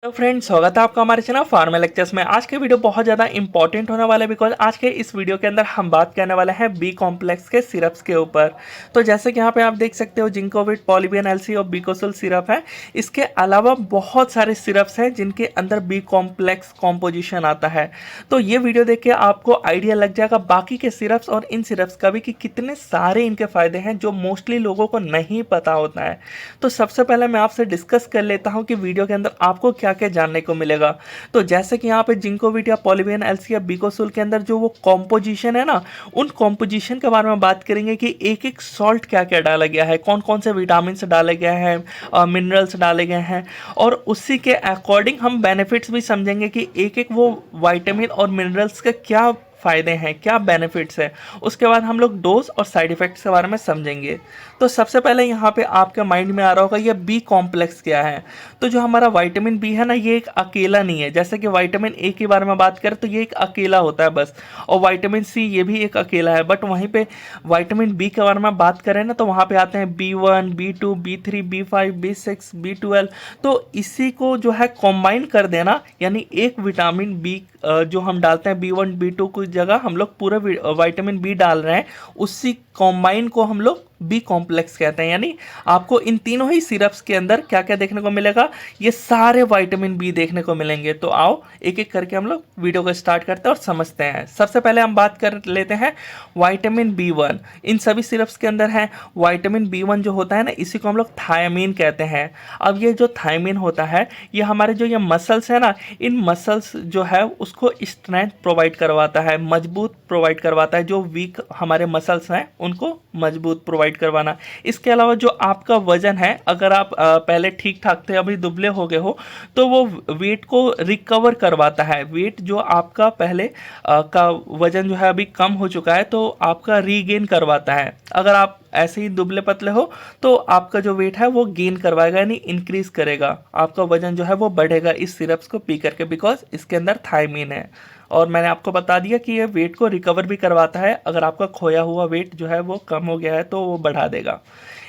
तो फ्रेंड्स, स्वागत है आपका हमारे चैनल फार्मा लेक्चर्स में। आज के वीडियो बहुत ज़्यादा इंपॉर्टेंट होने वाला है बिकॉज आज के इस वीडियो के अंदर हम बात करने वाले हैं बी कॉम्प्लेक्स के सिरप्स के ऊपर। तो जैसे कि यहाँ पे आप देख सकते हो जिंकोविट, पॉलीबियन एलसी और बीकोसुल सिरप है। इसके अलावा बहुत सारे सिरप्स हैं जिनके अंदर बी कॉम्प्लेक्स कॉम्पोजिशन आता है। तो ये वीडियो देख के आपको आइडिया लग जाएगा बाकी के सिरप्स और इन सिरप्स का भी कि कितने सारे इनके फ़ायदे हैं जो मोस्टली लोगों को नहीं पता होता है। तो सबसे पहले मैं आपसे डिस्कस कर लेता हूँ कि वीडियो के अंदर आपको क्या क्या जानने को मिलेगा। तो जैसे कि यहाँ पे जिंकोविट या पॉलीबियन एलसी या बीकोसुल के अंदर जो वो कॉम्पोजिशन है ना, उन कॉम्पोजिशन के बारे में बात करेंगे कि एक एक सॉल्ट क्या क्या डाला गया है, कौन कौन से विटामिन डाले गए हैं, मिनरल्स डाले गए हैं, और उसी के अकॉर्डिंग हम बेनिफिट्स भी समझेंगे कि एक एक वो विटामिन और मिनरल्स का क्या फ़ायदे हैं, क्या बेनिफिट्स हैं। उसके बाद हम लोग डोज और साइड इफ़ेक्ट्स के बारे में समझेंगे। तो सबसे पहले यहाँ पे आपके माइंड में आ रहा होगा ये बी कॉम्प्लेक्स क्या है। तो जो हमारा विटामिन बी है ना, ये एक अकेला नहीं है। जैसे कि विटामिन ए के बारे में बात करें तो ये एक अकेला होता है बस, और विटामिन सी ये भी एक अकेला है। बट वहीं पे विटामिन बी के बारे में बात करें ना, तो वहाँ पे आते हैं B1, B2, B3, B5, B6, B12। तो इसी को जो है कॉम्बाइन कर देना, यानी एक विटामिन बी जो हम डालते हैं B1, B2 की जगह हम लोग पूरे विटामिन बी डाल रहे हैं, उसी कॉम्बाइन को हम लोग बी कॉम्प्लेक्स कहते हैं। यानी आपको इन तीनों ही सिरप्स के अंदर क्या क्या देखने को मिलेगा, ये सारे विटामिन बी देखने को मिलेंगे। तो आओ एक एक करके हम लोग वीडियो को स्टार्ट करते हैं और समझते हैं। सबसे पहले हम बात कर लेते हैं विटामिन B1। इन सभी सिरप्स के अंदर है विटामिन B1 जो होता है ना, इसी को हम लोग थायमीन कहते हैं। अब ये जो थायमीन होता है, ये हमारे जो ये मसल्स है ना, इन मसल्स जो है उसको स्ट्रेंथ प्रोवाइड करवाता है, मजबूत प्रोवाइड करवाता है। जो वीक हमारे मसल्स हैं उनको मजबूत प्रोवाइड करवाना। इसके अलावा जो आपका वजन है, अगर आप पहले ठीक ठाक थे अभी दुबले हो गए हो, तो वो वेट को रिकवर करवाता है। वेट जो आपका पहले का वजन जो है अभी कम हो चुका है, तो आपका रीगेन करवाता है। अगर आप ऐसे ही दुबले पतले हो तो आपका जो वेट है वो गेन करवाएगा, यानी इंक्रीज करेगा, आपका वजन जो है वो बढ़ेगा इस सिरप्स को पी करके, बिकॉज इसके अंदर थायमीन है। और मैंने आपको बता दिया कि ये वेट को रिकवर भी करवाता है। अगर आपका खोया हुआ वेट जो है वो कम हो गया है तो वो बढ़ा देगा।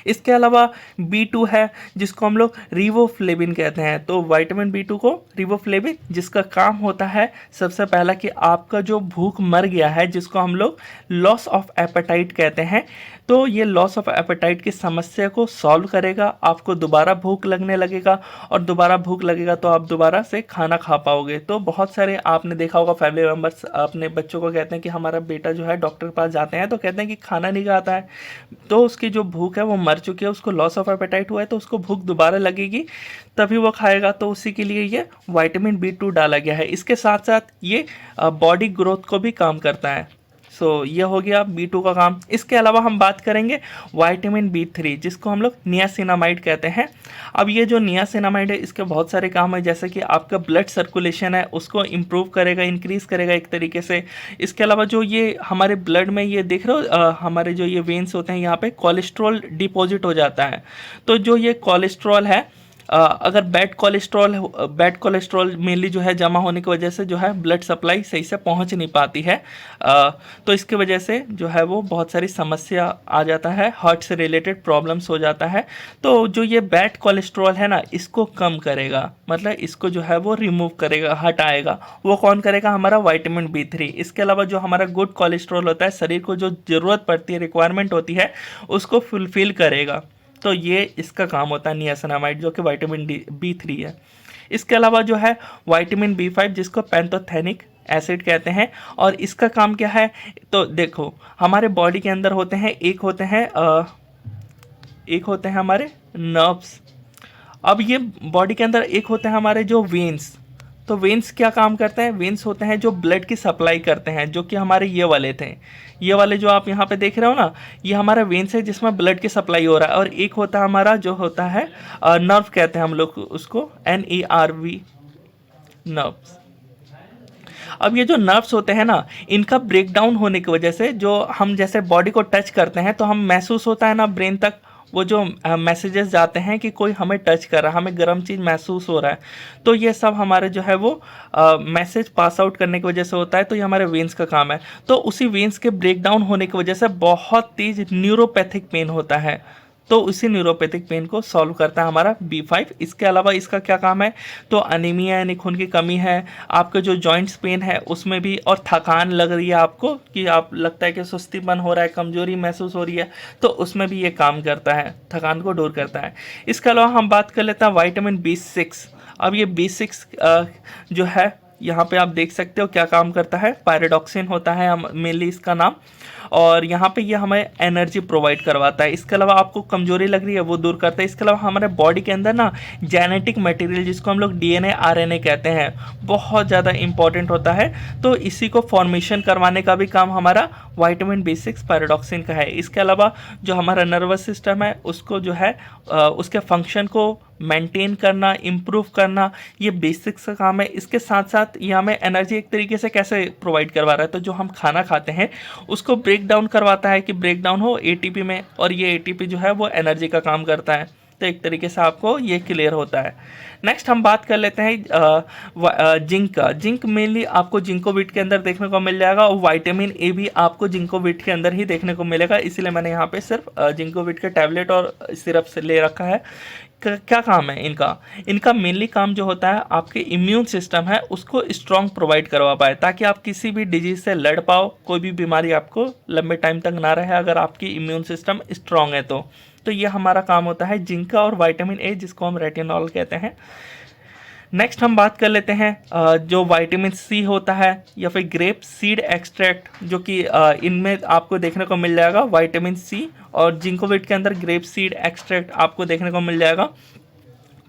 इसके अलावा B2 है जिसको हम लोग रिवोफ्लेविन कहते हैं। तो विटामिन B2 को रिवोफ्लेविन, जिसका काम होता है सबसे पहला कि आपका जो भूख मर गया है, जिसको हम लोग लॉस ऑफ एपेटाइट कहते हैं, तो ये लॉस ऑफ एपेटाइट की समस्या को सॉल्व करेगा। आपको दोबारा भूख लगने लगेगा, और दोबारा भूख लगेगा तो आप दोबारा से खाना खा पाओगे। तो बहुत सारे आपने देखा होगा फैमिली मेम्बर्स अपने बच्चों को कहते हैं कि हमारा बेटा जो है डॉक्टर के पास जाते हैं तो कहते हैं कि खाना नहीं खाता है, तो उसकी जो भूख है वो मर चुकी है, उसको लॉस ऑफ एपेटाइट हुआ है, तो उसको भूख दोबारा लगेगी तभी वो खाएगा। तो उसी के लिए ये विटामिन B2 डाला गया है। इसके साथ साथ ये बॉडी ग्रोथ को भी काम करता है। सो ये हो गया B2 का काम। इसके अलावा हम बात करेंगे विटामिन B3, जिसको हम लोग नियासिनामाइड कहते हैं। अब ये जो नियासिनामाइड है, इसके बहुत सारे काम है, जैसे कि आपका ब्लड सर्कुलेशन है उसको इम्प्रूव करेगा, इंक्रीज़ करेगा एक तरीके से। इसके अलावा जो ये हमारे ब्लड में ये देख रहे हो, हमारे जो ये वेन्स होते हैं यहाँ पे कोलेस्ट्रॉल डिपॉजिट हो जाता है। तो जो ये कोलेस्ट्रॉल है, अगर बैड कोलेस्ट्रॉल मेनली जो है जमा होने की वजह से जो है ब्लड सप्लाई सही से पहुंच नहीं पाती है, तो इसकी वजह से जो है वो बहुत सारी समस्या आ जाता है, हार्ट से रिलेटेड प्रॉब्लम्स हो जाता है। तो जो ये बैड कोलेस्ट्रॉल है ना, इसको कम करेगा, मतलब इसको जो है वो रिमूव करेगा, हटाएगा। वो कौन करेगा? हमारा विटामिन B3। इसके अलावा जो हमारा गुड कोलेस्ट्रॉल होता है, शरीर को जो ज़रूरत पड़ती है, रिक्वायरमेंट होती है, उसको फुलफ़िल करेगा। तो ये इसका काम होता है नियासिनामाइड, जो कि विटामिन B3 है। इसके अलावा जो है विटामिन B5, जिसको पैंथोथेनिक एसिड कहते हैं, और इसका काम क्या है? तो देखो हमारे बॉडी के अंदर होते हैं, एक होते हैं हमारे नर्व्स। अब ये बॉडी के अंदर एक होते हैं हमारे जो वेन्स। तो वेन्स क्या काम करते हैं? वेन्स होते हैं जो ब्लड की सप्लाई करते हैं, जो कि हमारे ये वाले थे, ये वाले जो आप यहाँ पे देख रहे हो ना, ये हमारा वेन्स है जिसमें ब्लड की सप्लाई हो रहा है। और एक होता है हमारा जो होता है नर्व कहते हैं हम लोग उसको, NERV, नर्व्स। अब ये जो नर्व्स होते हैं ना, इनका ब्रेकडाउन होने की वजह से जो हम जैसे बॉडी को टच करते हैं तो हम महसूस होता है ना ब्रेन तक, वो जो मैसेजेस जाते हैं कि कोई हमें टच कर रहा है, हमें गर्म चीज़ महसूस हो रहा है, तो ये सब हमारे जो है वो मैसेज पास आउट करने की वजह से होता है। तो ये हमारे वेन्स का काम है। तो उसी वेन्स के ब्रेक डाउन होने की वजह से बहुत तेज न्यूरोपैथिक पेन होता है। तो उसी न्यूरोपैथिक पेन को सॉल्व करता है हमारा B5। इसके अलावा इसका क्या काम है, तो अनीमिया यानी खून की कमी है, आपके जो जॉइंट्स पेन है उसमें भी, और थकान लग रही है आपको कि आप लगता है कि सुस्तीपन हो रहा है, कमजोरी महसूस हो रही है, तो उसमें भी ये काम करता है, थकान को दूर करता है। इसके अलावा हम बात कर लेते हैं विटामिन B6। अब ये B6 जो है यहाँ पे आप देख सकते हो क्या काम करता है, पायरोडॉक्सिन होता है मेनली इसका नाम, और यहाँ पे ये हमें एनर्जी प्रोवाइड करवाता है। इसके अलावा आपको कमजोरी लग रही है वो दूर करता है। इसके अलावा हमारे बॉडी के अंदर ना जेनेटिक मटेरियल जिसको हम लोग DNA RNA कहते हैं बहुत ज़्यादा इंपॉर्टेंट होता है, तो इसी को फॉर्मेशन करवाने का भी काम हमारा विटामिन B6 पायरोडॉक्सिन का है। इसके अलावा जो हमारा नर्वस सिस्टम है उसको जो है उसके फंक्शन को मेंटेन करना, इम्प्रूव करना, ये बेसिक्स का काम है। इसके साथ साथ ये हमें एनर्जी एक तरीके से कैसे प्रोवाइड करवा रहा है, तो जो हम खाना खाते हैं उसको ब्रेक डाउन करवाता है कि ब्रेक डाउन हो ATP में, और ये ATP जो है वो एनर्जी का काम करता है। तो एक तरीके से आपको ये क्लियर होता है। नेक्स्ट हम बात कर लेते हैं जिंक का। जिंक मेनली आपको जिंकोविट के अंदर देखने को मिल जाएगा, और विटामिन A भी आपको जिंकोविट के अंदर ही देखने को मिलेगा, इसीलिए मैंने यहाँ पे सिर्फ जिंकोविट के टैबलेट और सिरप से ले रखा है। क्या काम है इनका मेनली काम जो होता है आपके इम्यून सिस्टम है उसको स्ट्रॉन्ग प्रोवाइड करवा पाए, ताकि आप किसी भी डिजीज से लड़ पाओ, कोई भी बीमारी आपको लंबे टाइम तक ना रहे अगर आपकी इम्यून सिस्टम स्ट्रॉन्ग है तो ये हमारा काम होता है जिंक का, और विटामिन A जिसको हम रेटिनॉल कहते हैं। नेक्स्ट हम बात कर लेते हैं जो विटामिन C होता है या फिर ग्रेप सीड एक्सट्रैक्ट, जो कि इनमें आपको देखने को मिल जाएगा विटामिन C, और जिंकोविट के अंदर ग्रेप सीड एक्सट्रैक्ट आपको देखने को मिल जाएगा।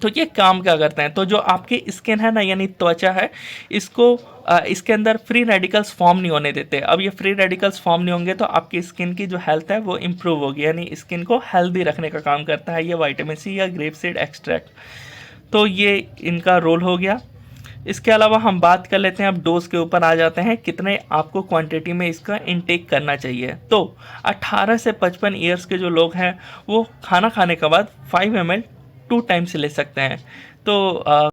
तो ये काम क्या करते हैं, तो जो आपकी स्किन है ना यानी त्वचा है, इसको इसके अंदर फ्री रेडिकल्स फॉर्म नहीं होने देते। अब ये फ्री रेडिकल्स फॉर्म नहीं होंगे तो आपकी स्किन की जो हेल्थ है वो इम्प्रूव होगी, यानी स्किन को हेल्दी रखने का काम करता है ये विटामिन C या ग्रेप सीड एक्सट्रैक्ट। तो ये इनका रोल हो गया। इसके अलावा हम बात कर लेते हैं, अब डोज के ऊपर आ जाते हैं, कितने आपको क्वांटिटी में इसका इनटेक करना चाहिए। तो 18 से 55 ईयर्स के जो लोग हैं वो खाना खाने के बाद 5 ml 2 टाइम्स ले सकते हैं। तो